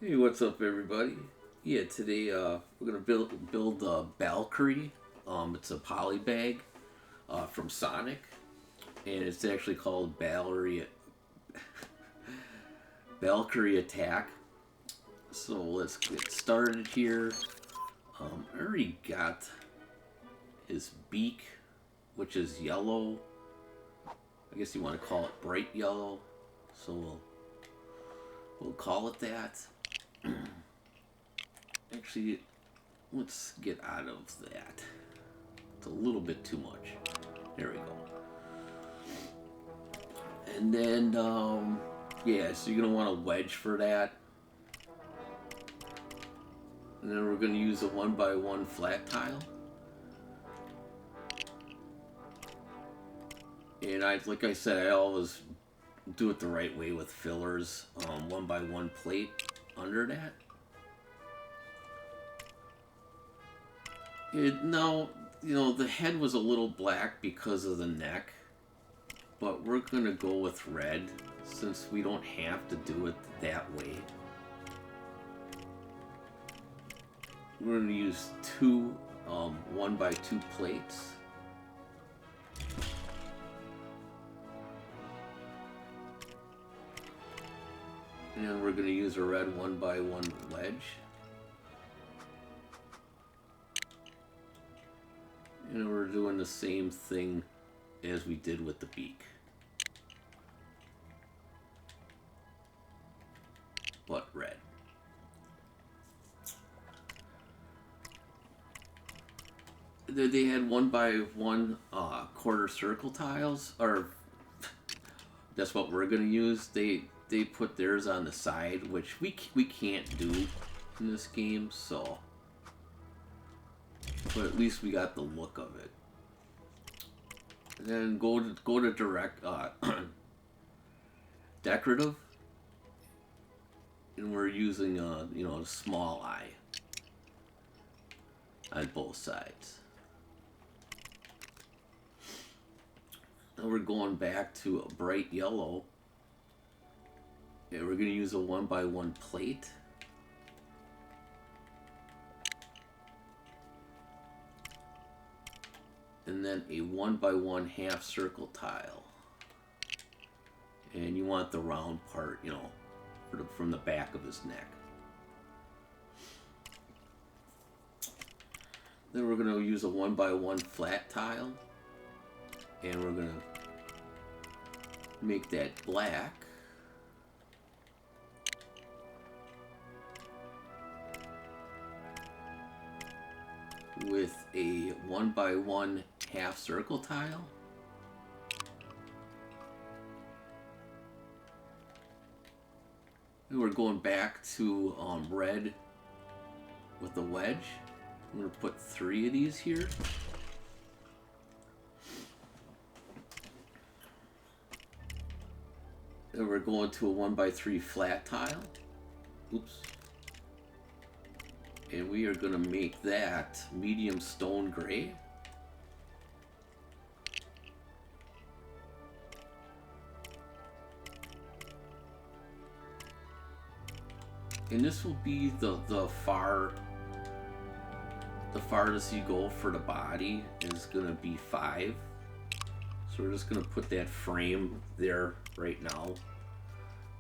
Hey, what's up, everybody? Yeah, today we're gonna build a Balkiry. It's a poly bag from Sonic, and it's actually called Balkiry Attack. So let's get started here. I already got his beak, which is yellow. I guess you want to call it bright yellow. So we'll call it that. Actually, let's get out of that. It's a little bit too much. There we go. And then, yeah, so you're going to want a wedge for that. And then we're going to use a 1x1 flat tile. And like I said, I always do it the right way with fillers. 1x1 plate under that. Now, the head was a little black because of the neck, but we're going to go with red since we don't have to do it that way. We're going to use two 1x2 plates. And then we're going to use a red 1x1 wedge. And we're doing the same thing as we did with the beak, but red. They had 1x1 quarter circle tiles, or that's what we're gonna use. They put theirs on the side, which we can't do in this game, so. But at least we got the look of it. And then go to direct decorative, and we're using a small eye on both sides. Now we're going back to a bright yellow, and we're going to use a 1x1 plate. And then a 1x1 half circle tile. And you want the round part, from the back of his neck. Then we're going to use a 1x1 flat tile. And we're going to make that black. With a 1x1 half circle tile. And we're going back to red with the wedge. I'm going to put 3 of these here. And we're going to a 1x3 flat tile. Oops. And we are going to make that medium stone gray. And this will be the farthest you go for the body is going to be 5. So we're just going to put that frame there right now,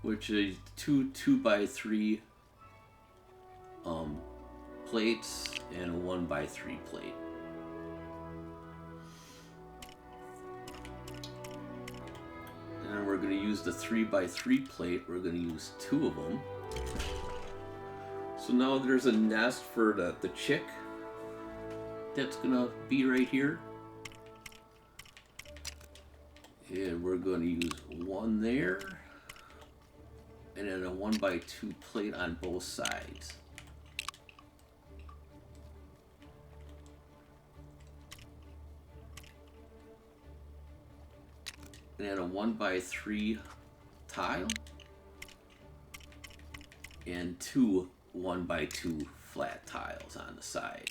which is two 2x3 plates and a 1x3 plate. And then we're going to use the 3x3 plate. We're going to use 2 of them. So now there's a nest for the chick that's going to be right here. And we're going to use 1 there. And then a 1x2 plate on both sides. And then a 1x3 tile. And 2 1x2 flat tiles on the side.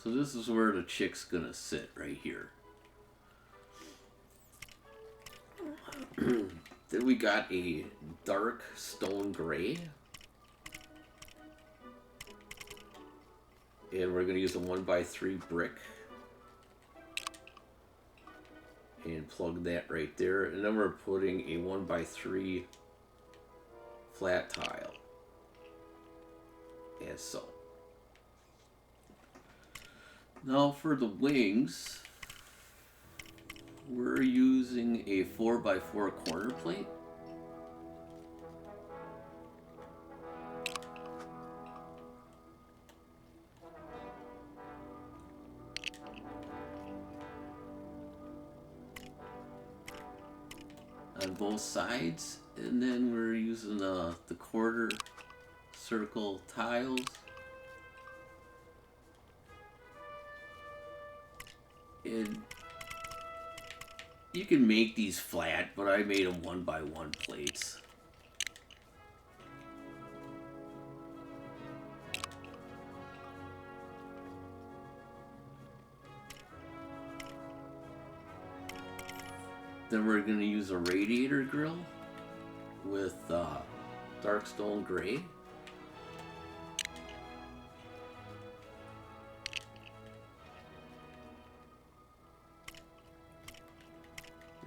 So this is where the chick's gonna sit right here. Then we got a dark stone gray. And we're going to use a 1x3 brick. And plug that right there. And then we're putting a 1x3 flat tile. As so. Now for the wings, we're using a 4x4 corner plate. On both sides, and then we're using the quarter circle tiles. And you can make these flat, but I made them 1x1 plates. Then we're going to use a radiator grill with dark stone gray.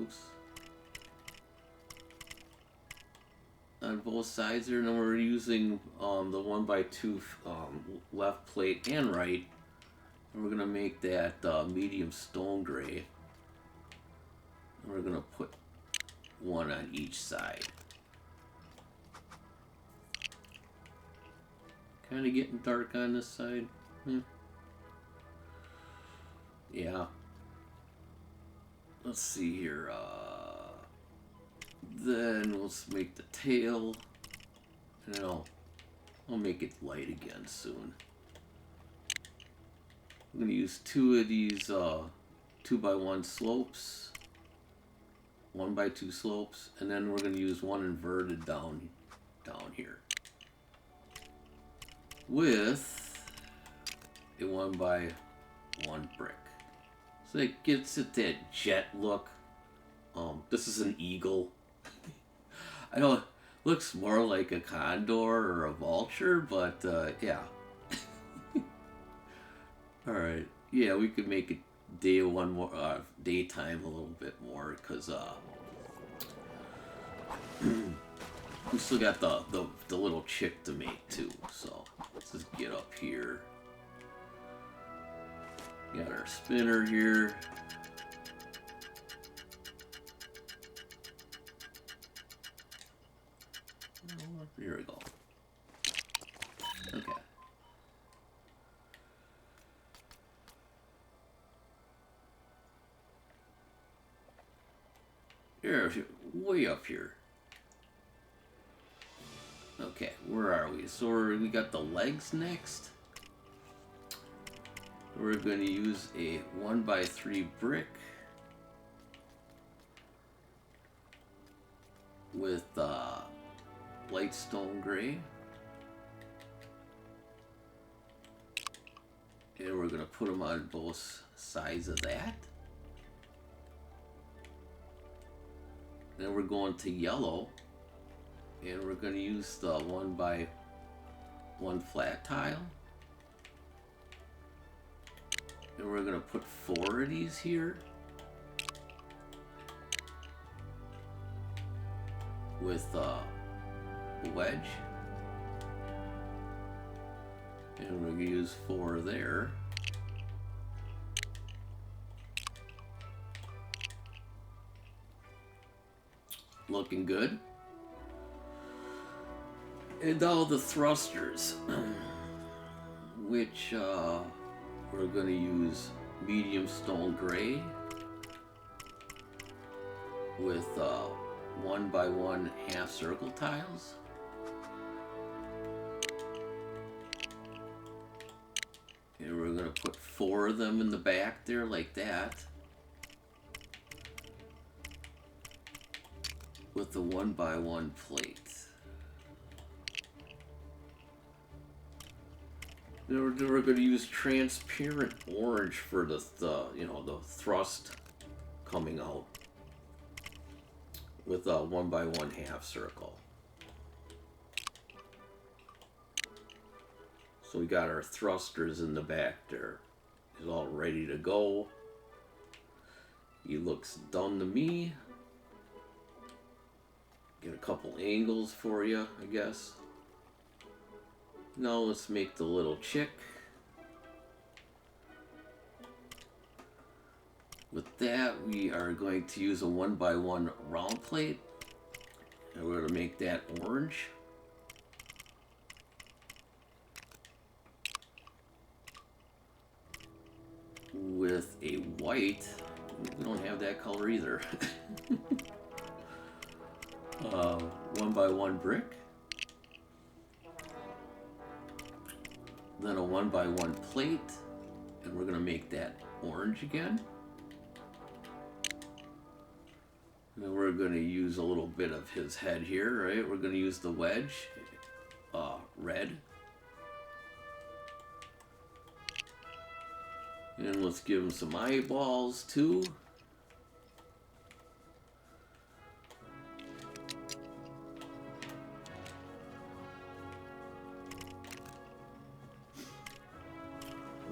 Oops. On both sides there, and then we're using the 1x2 left plate and right. And we're going to make that medium stone gray. And we're going to put one on each side. Kind of getting dark on this side. Yeah. Let's see here. Then let's make the tail. And I'll make it light again soon. I'm going to use two of these 2x1 slopes. 1x2 slopes, and then we're going to use one inverted down here with a 1x1 brick, so it gets it that jet look. This is an eagle. I know it looks more like a condor or a vulture, but yeah. All right, yeah, we could make it daytime a little bit more, because we still got the little chick to make too. So let's just get up here. Got our spinner here. Here we go. Okay. Here, way up here. Okay, where are we? So we got the legs next. We're going to use a 1x3 brick with light stone gray. And we're going to put them on both sides of that. Then we're going to yellow, and we're going to use the 1x1 flat tile. And we're going to put 4 of these here with a wedge. And we're going to use 4 there. Looking good. And now the thrusters, which we're going to use medium stone gray with 1x1 half circle tiles. And we're going to put 4 of them in the back there like that, with the 1x1 plate. Then we're going to use transparent orange for the thrust coming out with a 1x1 half circle. So we got our thrusters in the back there. He's all ready to go. He looks done to me. Get a couple angles for you, I guess. Now let's make the little chick. With that, we are going to use a 1x1 round plate. And we're going to make that orange. With a white. We don't have that color either. 1x1 brick. Then a 1x1 plate. And we're going to make that orange again. And we're going to use a little bit of his head here, right? We're going to use the wedge, red. And let's give him some eyeballs too.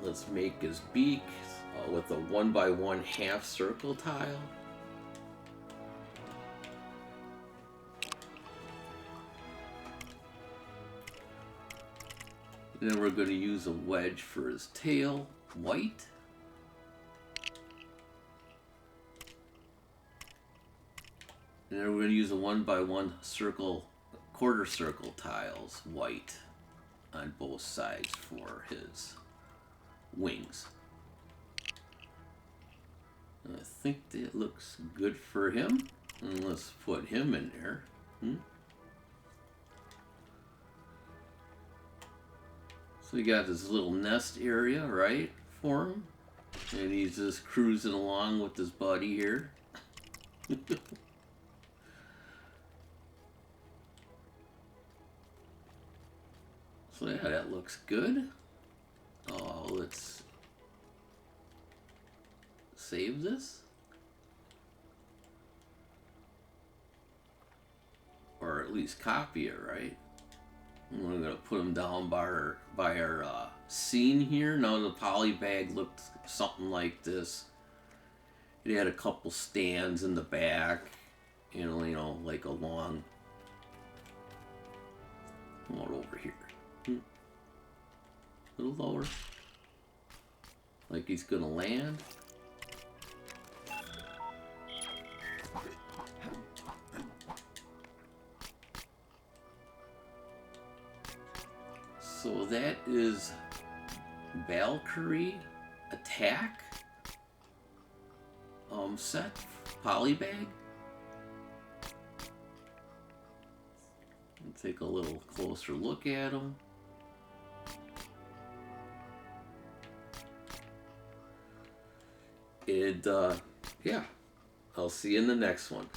Let's make his beak with a 1x1 half circle tile. And then we're going to use a wedge for his tail, white. And then we're going to use a 1x1 circle, quarter circle tiles, white, on both sides for his wings. And I think that looks good for him. And let's put him in there. So we got this little nest area, right, for him. And he's just cruising along with his buddy here. So yeah, that looks good. Let's save this. Or at least copy it, right? And we're going to put them down by our scene here. Now the poly bag looked something like this. It had a couple stands in the back. You know, like a long... Come on over here. A little lower. Like he's going to land. So that is Balkiry attack set poly bag. Let's take a little closer look at them. And yeah, I'll see you in the next one.